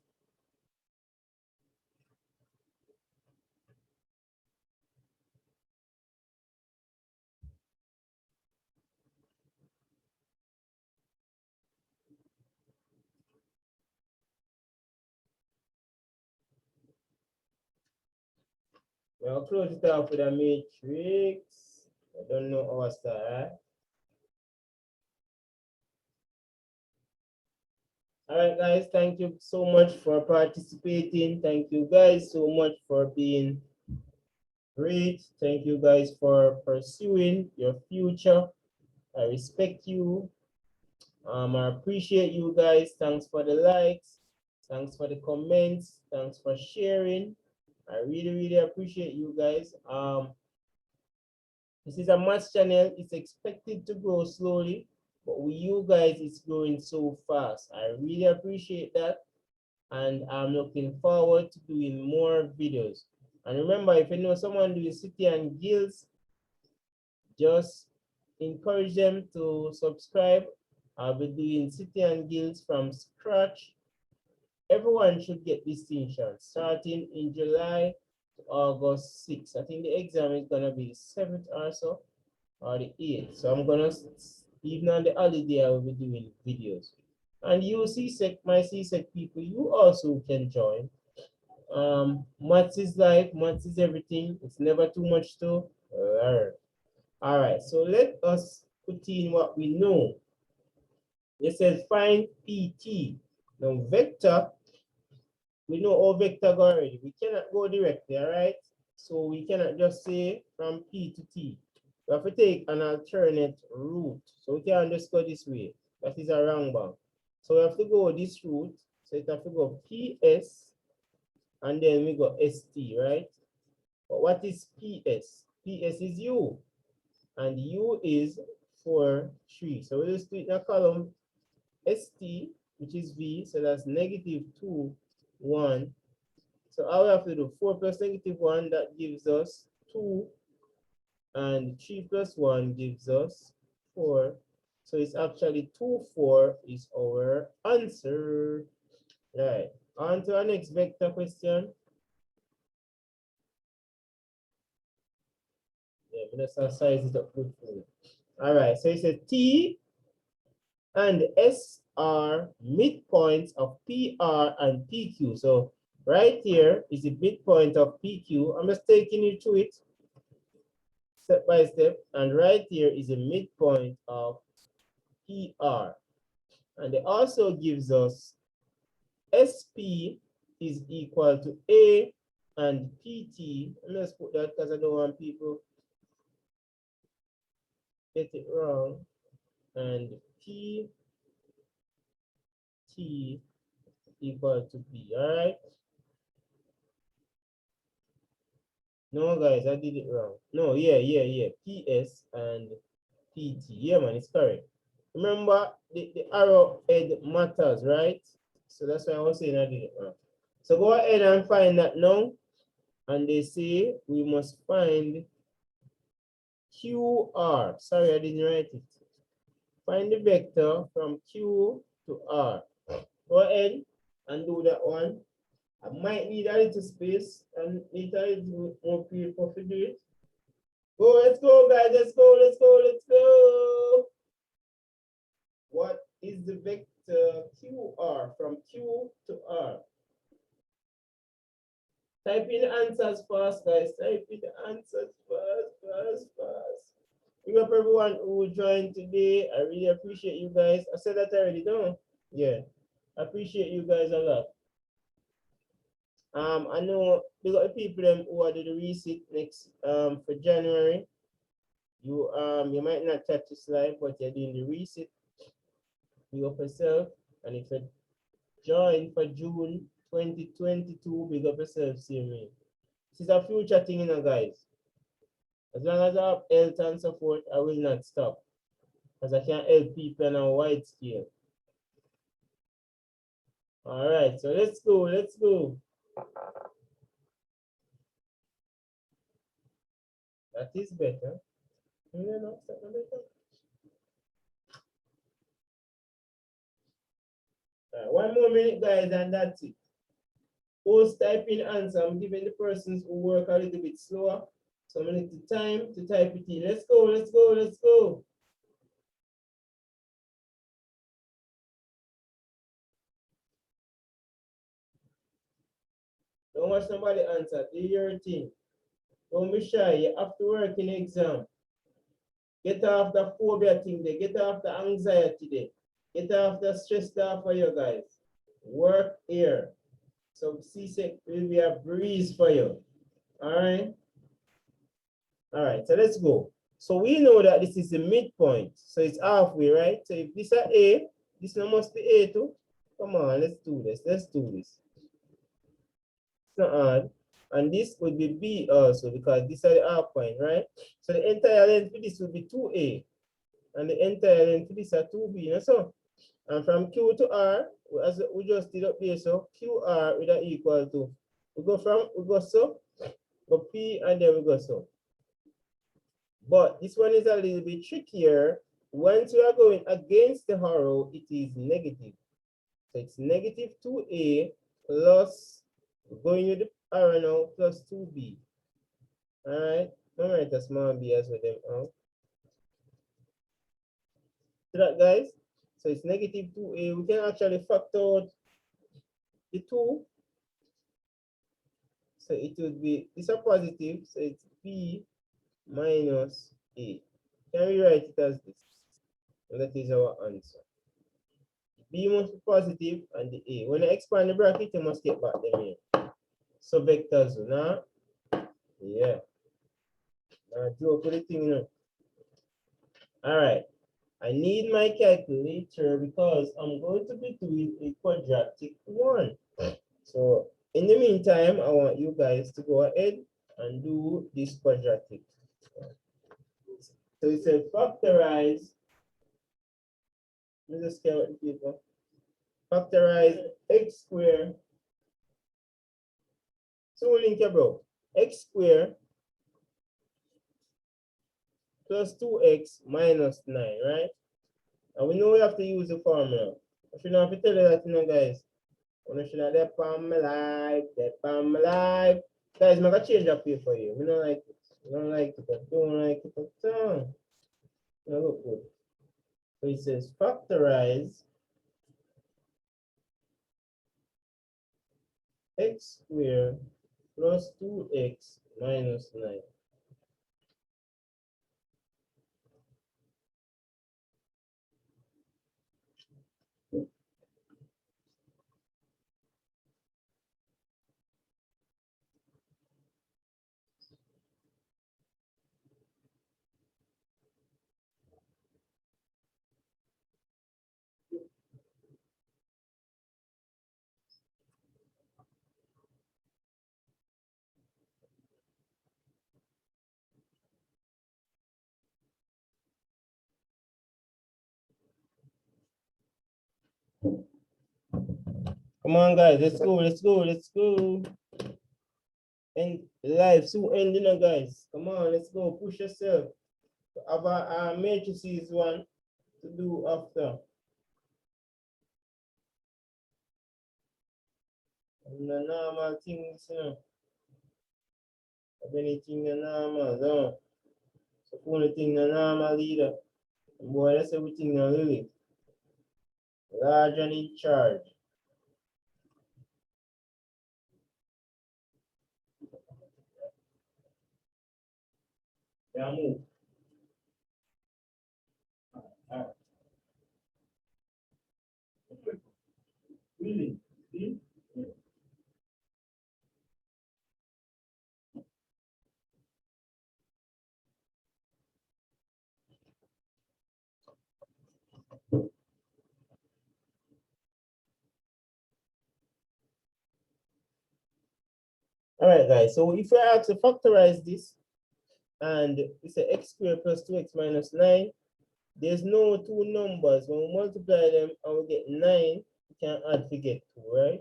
We'll close it off with a matrix. I don't know how I start. All right, guys, thank you so much for participating. Thank you guys so much for being great. Thank you guys for pursuing your future. I respect you. I appreciate you guys. Thanks for the likes. Thanks for the comments. Thanks for sharing. I really, really appreciate you guys. This is a math channel. It's expected to grow slowly, but with you guys, it's growing so fast. I really appreciate that. And I'm looking forward to doing more videos. And remember, if you know someone doing city and guilds, just encourage them to subscribe. I'll be doing city and guilds from scratch. Everyone should get distinction starting in July to August 6th. I think the exam is gonna be the 7th or so, or the 8th. So I'm gonna, even on the holiday, I will be doing videos. And you CSEC, my CSEC people, you also can join. Maths is life, maths is everything. It's never too much to learn. All right, so let us put in what we know. It says find PT. Now vector, we know all vector go already. We cannot go directly, all right? So we cannot just say from P to T. We have to take an alternate route. So we can just go this way. That is a wrong bound. So we have to go this route. So it have to go PS and then we go ST, right? But what is PS? PS is U. And U is 4, 3. So we'll just do it in a column ST, which is V. So that's -2, 1. So all we have to do 4 plus -1, that gives us 2. And 3 plus 1 gives us 4. So it's actually 2, 4 is our answer. Right. On to our next vector question. Yeah, but let's size it up good for you. All right. So it says T and S are midpoints of PR and PQ. So right here is the midpoint of PQ. I'm just taking you through it step by step. And right here is the midpoint of PR. And it also gives us SP is equal to A and PT. Let's put that because I don't want people get it wrong. And PT equal to B. All right. No, guys, I did it wrong. No, yeah. PS and PT. Yeah, man, it's correct. Remember, the arrow head matters, right? So that's why I was saying I did it wrong. So go ahead and find that now. And they say we must find QR. Sorry, I didn't write it. Find the vector from Q to R. Go ahead and do that one. I might need a little space and later it's more people to do it. Go, let's go, guys. Let's go. What is the vector QR from Q to R? Type in answers fast, guys. Type in the answers fast. Big up everyone who joined today. I really appreciate you guys. I said that already, don't? Yeah. I appreciate you guys a lot. I know we got people who are doing the receipt next for January. You might not catch this live, but you're doing the receipt. You up yourself, and if you join for June 2022, big up yourself, see me. This is a future thing, you know, guys. As long as I have health and support, I will not stop. Because I can help people on a wide scale. All right, so let's go. That is better. One more minute, guys, and that's it. Post typing answer. I'm giving the persons who work a little bit slower some little time to type it in. Let's go. Don't watch somebody answer. Do your thing. Don't be shy. You have to work in the exam. Get off the phobia thing there. Get off the anxiety there. Get off the stress stuff for you guys. Work here. So CSEC will be a breeze for you. All right. All right. So let's go. So we know that this is the midpoint. So it's halfway, right? So if this is A, this one must be A too. Come on, let's do this. It's not hard. And this would be B also because this is the half point, right? So the entire length for this would be 2A. And the entire length for this is 2B. You know, so and from Q to R, as we just did up here, so QR will equal to we go so, go P and then we go so. But this one is a little bit trickier. Once we are going against the arrow, it is negative. So it's negative 2A plus going with the arrow now plus 2B. All right. Don't write a small b as with them out. See that, guys? So it's negative 2A. We can actually factor out the 2. So it would be, it's a positive, so it's B minus A. Can we write it as this? And that is our answer. B must be positive and the A. When I expand the bracket, you must get back them here. So vectors, now, yeah. Now joke with the thing, you know. All right. I need my calculator because I'm going to be doing a quadratic one. So in the meantime, I want you guys to go ahead and do this quadratic. So it's a factorize. Let me just get the paper. Factorize x squared. So link here, bro. X squared plus 2x minus 9, right? And we know we have to use the formula. I should not have to tell you that, you know, guys. I should have that palm my life. Guys, I'm gonna change up here for you. We don't like it. We don't like it. I don't like it at all. No, look good. So it says factorize x squared plus 2x minus 9. Come on, guys, let's go, let's go, let's go. And live soon ending, guys. Come on, let's go, push yourself. Have a matrices one to do after. And the normal things, you know. Have anything the normal, no. So only thing the normal leader. Boy, that's everything now, really. Large and in charge. Yeah, move. All right. Really? See? Yeah. All right, guys. So if we are to factorize this, and it's a x squared plus 2x minus 9, there's no two numbers. When we multiply them and we get 9, we can add to get 2, right?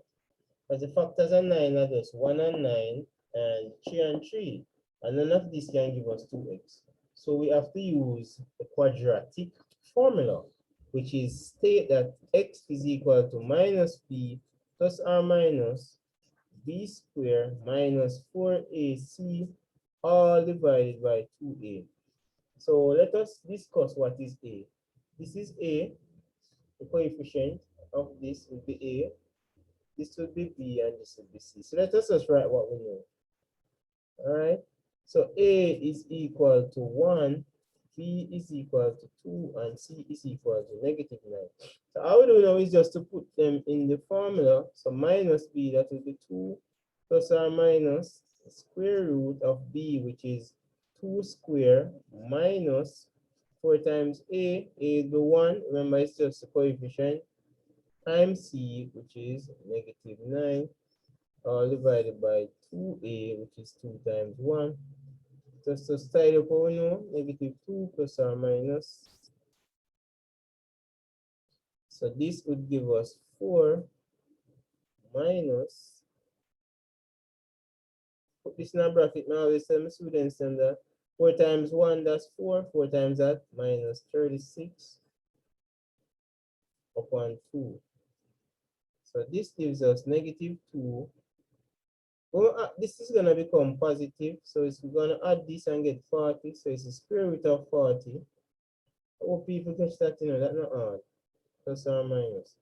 Because the factors of 9 are just 1 and 9 and 3 and 3. And none of this can give us 2x. So we have to use the quadratic formula, which is state that x is equal to minus b plus or minus b squared minus 4ac all divided by 2a. So let us discuss what is a. This is a, the coefficient of this will be a, this would be b, and this would be c. So let us just write what we know. All right. So a is equal to 1, b is equal to 2, and c is equal to negative 9. So all we do now is just to put them in the formula. So minus b, that will be 2 plus or minus the square root of b, which is 2 square minus 4 times a is the 1. Remember, it's just the coefficient, times c, which is negative 9, all divided by 2a, which is 2 times 1. Just to style up, we know, negative 2 plus or minus. So this would give us 4 minus, put this in a bracket. Now I always tell my students that 4 times 1, that's 4. 4 times that, minus 36 upon 2. So this gives us negative 2. Well, this is going to become positive. So it's going to add this and get 40. So it's the square root of 40. I hope people catch that, you know, that's not hard. Plus or minus.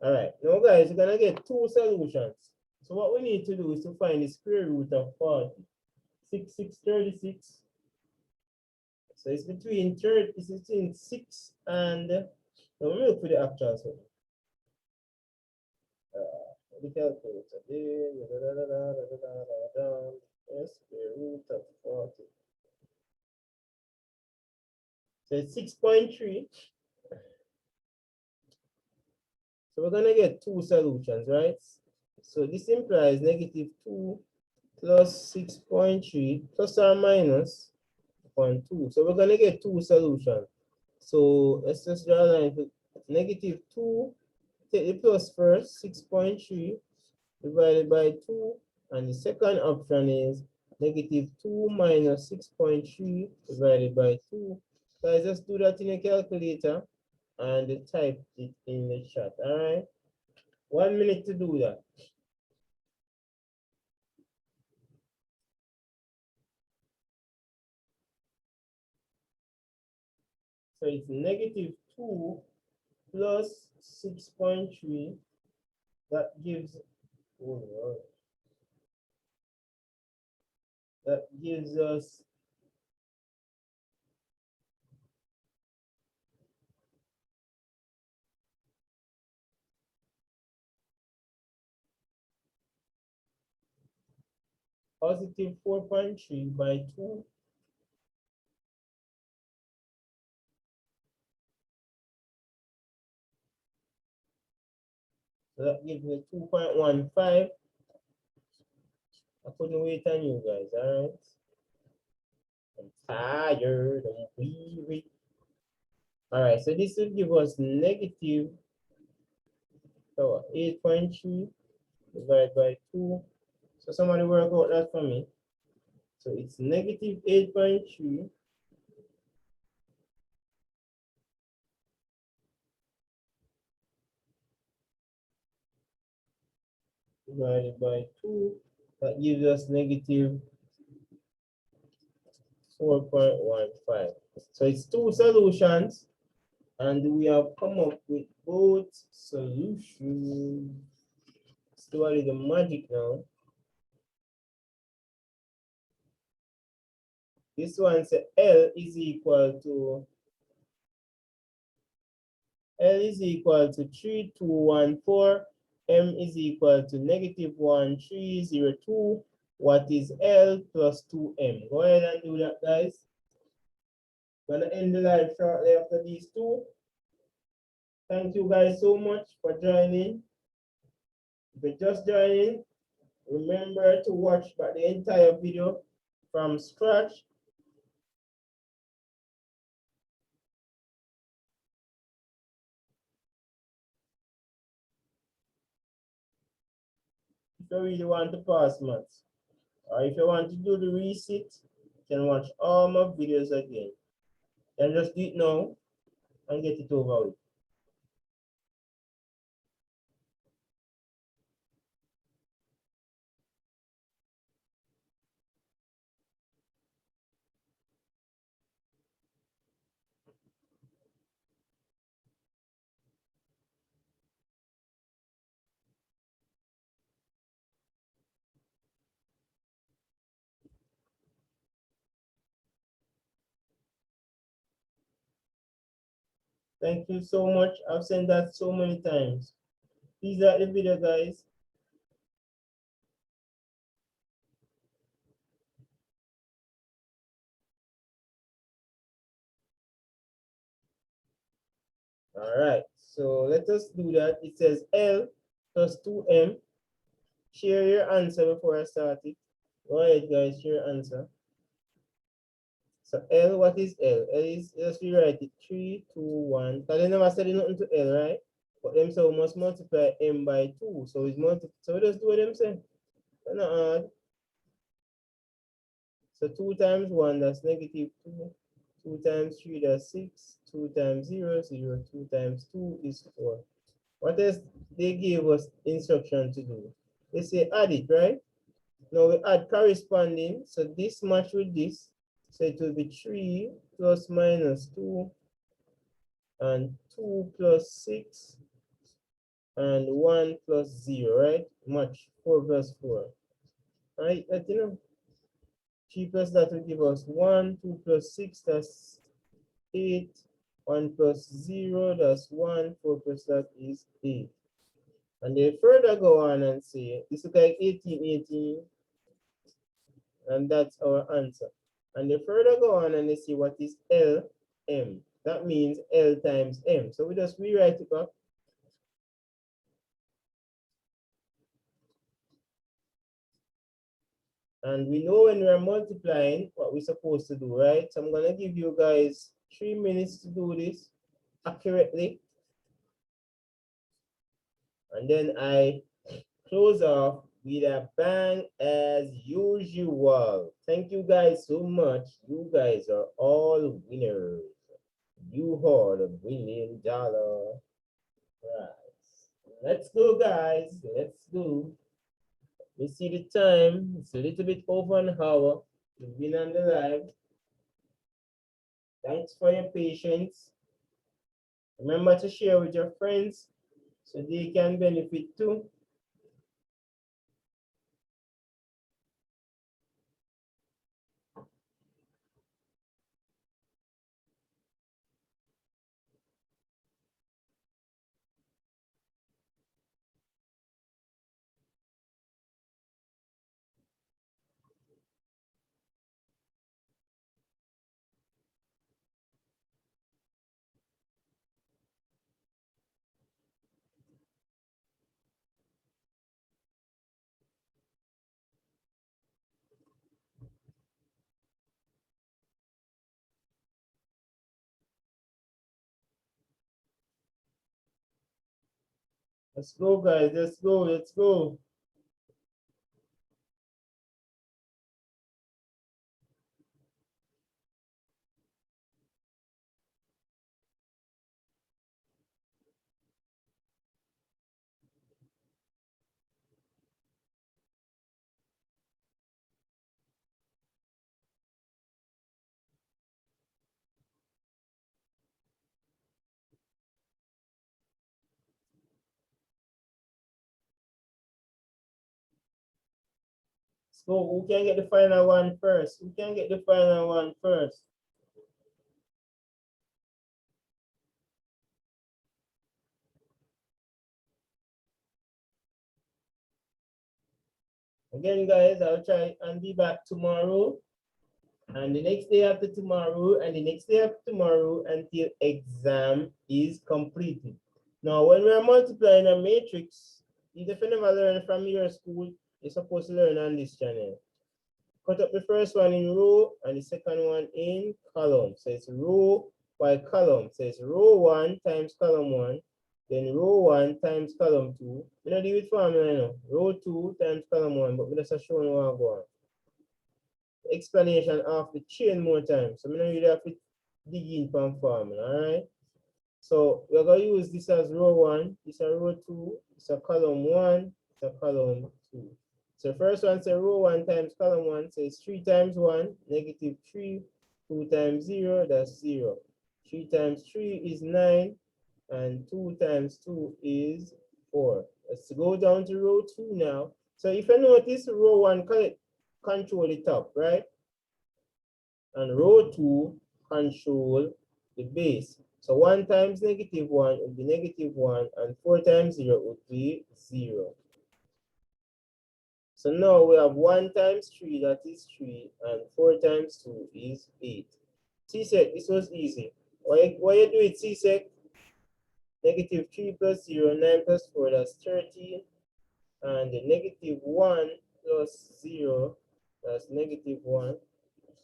All right. Now, guys, we're going to get two solutions. So what we need to do is to find the square root of 40. 36. So it's between 6 and, now let me look for the actual solution. The calculator there, square root of 40. So it's 6.3. So we're gonna get two solutions, right? So this implies negative 2 plus 6.3 plus or minus 0.2. So we're gonna get two solutions. So let's just draw a line to negative 2, take the plus first, 6.3 divided by 2, and the second option is negative 2 minus 6.3 divided by 2. So I just do that in a calculator and type it in the chat. All right, 1 minute to do that. So it's negative 2 plus 6.3. That gives, oh Lord, that gives us positive 4.3 by 2. So that gives me 2.15. I couldn't wait on you guys, all right? I'm tired, I'm weary. All right, so this will give us negative So 8.3 divided by 2. So somebody work out that for me. So it's negative 8.3 divided by 2. That gives us negative 4.15. So it's two solutions, and we have come up with both solutions. Let's do a little magic now. This one says L is equal to 3214. M is equal to negative 1302. What is L plus 2M? Go ahead and do that, guys. Gonna end the live shortly after these two. Thank you guys so much for joining. If you're just joining, remember to watch back the entire video from scratch. If you really want to pass maths, or if you want to do the resit, you can watch all my videos again. And just do it now and get it over with. Thank you so much. I've sent that so many times. Please like the video, guys. All right, so let us do that. It says L plus 2M. Share your answer before I start it. Go ahead, guys, share your answer. So L, what is L? L is, just rewrite it, 3, 2, 1. Because they never said nothing to L, right? But them so we must multiply M by 2. So it's so just do what them say. Not hard. So 2 times 1, that's negative 2. 2 times 3, that's 6. 2 times 0, 0. 2 times 2 is 4. What else they gave us instruction to do? They say add it, right? Now we add corresponding. So this match with this. So it will be 3 plus minus 2 and 2 plus 6 and 1 plus 0, right? Match 4 plus 4. Right? That, you know, 3 plus that will give us 1, 2 plus 6, that's 8, 1 plus 0, that's 1, 4 plus that is 8. And they further go on and say, this is like 18, 18, and that's our answer. And they further go on and they see what is L, M. That means L times M. So we just rewrite it back. And we know when we're multiplying what we're supposed to do, right? So I'm going to give you guys 3 minutes to do this accurately. And then I close off with a bang as usual. Thank you guys so much. You guys are all winners. You are the $1 million. Right. Let's go, guys. Let's go. We see the time. It's a little bit over an hour. You've been on the live. Thanks for your patience. Remember to share with your friends so they can benefit too. Let's go, guys. Let's go. Let's go. So who can get the final one first? Who can get the final one first? Again, guys, I'll try and be back tomorrow, and the next day after tomorrow, and the next day after tomorrow until exam is completed. Now, when we're multiplying a matrix, even if you never learn from your school, you're supposed to learn on this channel. Cut up the first one in row and the second one in column. So it's row by column. So it's row 1 times column 1, then row 1 times column 2. We don't do it formula, you know. Row 2 times column 1, but we just showing what I go on. Explanation of the chain more time. So we don't really have to dig in from formula, all right? So we're going to use this as row 1, this is row 2, it's a column 1, it's a column 2. So first one say row 1 times column 1, so it's 3 times 1, negative 3, 2 times 0, that's 0. 3 times 3 is 9, and 2 times 2 is 4. Let's go down to row 2 now. So if you notice, row 1 control the top, right? And row 2 control the base. So 1 times negative 1 would be negative 1, and 4 times 0 would be 0. So now we have 1 times 3, that is 3, and 4 times 2 is 8. Csec, this was easy. Why you do it, Csec? Negative 3 plus 0, 9 plus 4, that's 13. And the negative 1 plus 0, that's negative 1.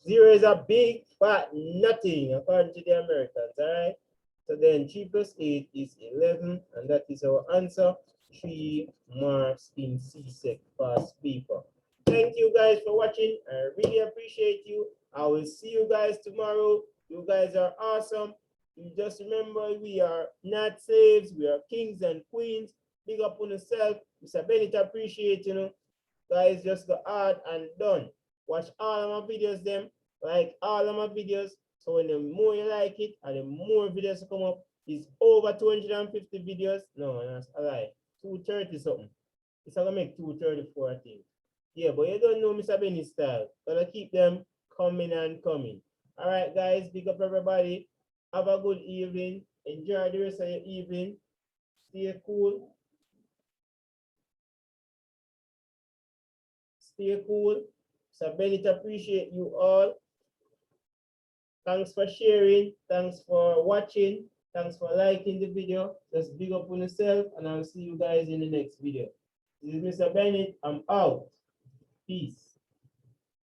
0 is a big fat nothing, according to the Americans, all right? So then 3 plus 8 is 11, and that is our answer. 3 marks in Csec past paper. Thank you guys for watching. I really appreciate you. I will see you guys tomorrow. You guys are awesome. You just remember, we are not slaves. We are kings and queens. Big up on yourself. Mr. Bennett appreciate, you know. Guys, just go hard and done. Watch all of my videos, them. Like all of my videos. So when the more you like it, and the more videos come up, it's over 250 videos. No, that's a lie. 230 something. It's gonna make 234, I think. Yeah, but you don't know Mr. Benny style. Gotta keep them coming and coming. All right, guys, big up everybody. Have a good evening. Enjoy the rest of your evening. Stay cool. Stay cool. So Benny, appreciate you all. Thanks for sharing. Thanks for watching. Thanks for liking the video. Just big up on yourself, and I'll see you guys in the next video. This is Mr. Bennett. I'm out. Peace.